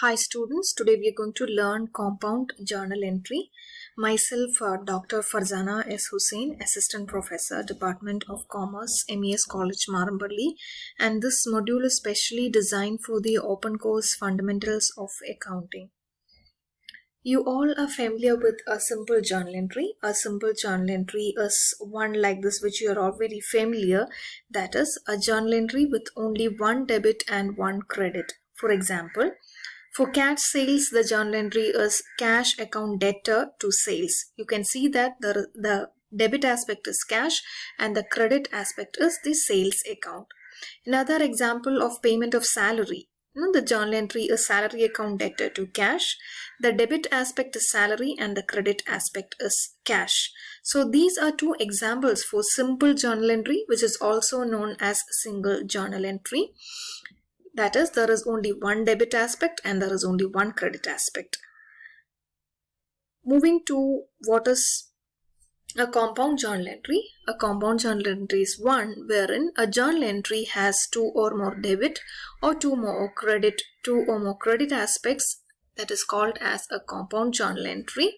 Hi students, today we are going to learn compound journal entry. Myself, Dr. Farzana S. Hussain, Assistant Professor, Department of Commerce, MES College, Marambali, and this module is specially designed for the open course Fundamentals of Accounting. You all are familiar with a simple journal entry. A simple journal entry is one like this which you are all very familiar. That is a journal entry with only one debit and one credit. For example, for cash sales, the journal entry is cash account debtor to sales. You can see that the debit aspect is cash and the credit aspect is the sales account. Another example of payment of salary. The journal entry is salary account debtor to cash. The debit aspect is salary and the credit aspect is cash. So these are two examples for simple journal entry, which is also known as single journal entry. That is, there is only one debit aspect and there is only one credit aspect. Moving to what is a compound journal entry. A compound journal entry is one wherein a journal entry has two or more debit or two or more credit aspects. That is called as a compound journal entry.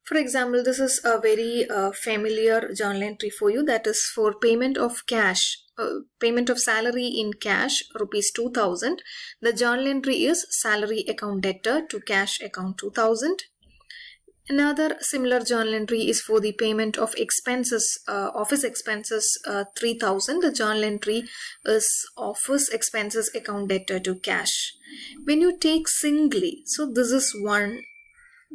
For example, this is a very familiar journal entry for you. That is for payment of cash. Payment of salary in cash, rupees 2000. The journal entry is salary account debtor to cash account 2000. Another similar journal entry is for the payment of expenses, office expenses 3000. The journal entry is office expenses account debtor to cash. When you take singly, so this is one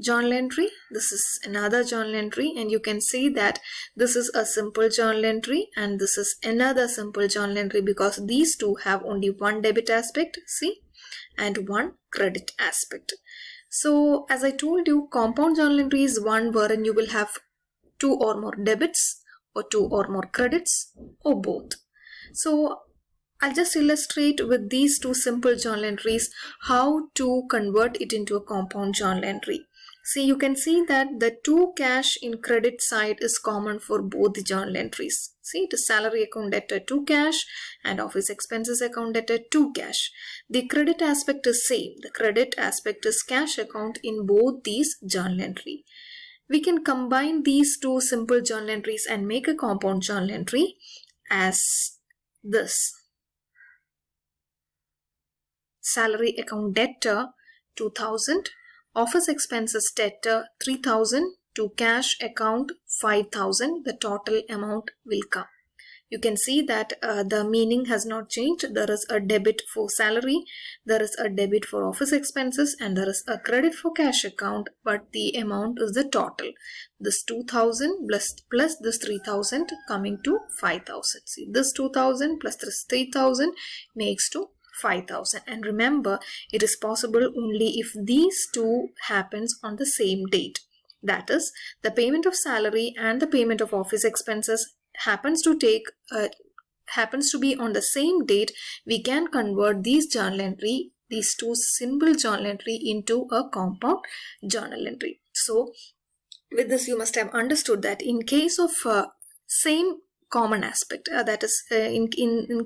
journal entry, this is another journal entry, and you can see that this is a simple journal entry and this is another simple journal entry because these two have only one debit aspect, see, and one credit aspect. So as I told you, compound journal entry is one wherein you will have two or more debits or two or more credits or both. So I'll just illustrate with these two simple journal entries how to convert it into a compound journal entry. See, you can see that the two cash in credit side is common for both the journal entries. See, it is salary account debtor to cash and office expenses account debtor to cash. The credit aspect is same. The credit aspect is cash account in both these journal entry. We can combine these two simple journal entries and make a compound journal entry as this. Salary account debtor 2000, office expenses debtor 3000 to cash account 5000. The total amount will come. You can see that the meaning has not changed. There is a debit for salary, there is a debit for office expenses, and there is a credit for cash account, but the amount is the total. This 2000 plus this 3000 coming to 5000. See, this 2000 plus this 3000 makes to 5000. And remember, it is possible only if these two happens on the same date. That is, the payment of salary and the payment of office expenses happens to be on the same date. We can convert these two simple journal entry into a compound journal entry. So with this you must have understood that in case of same common aspect, that is in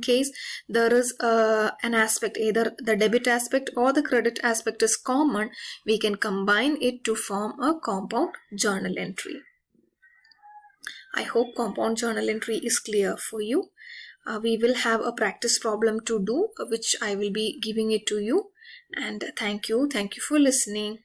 case there is an aspect, either the debit aspect or the credit aspect is common, we can combine it to form a compound journal entry. I hope compound journal entry is clear for you. We will have a practice problem to do, which I will be giving it to you. And thank you for listening.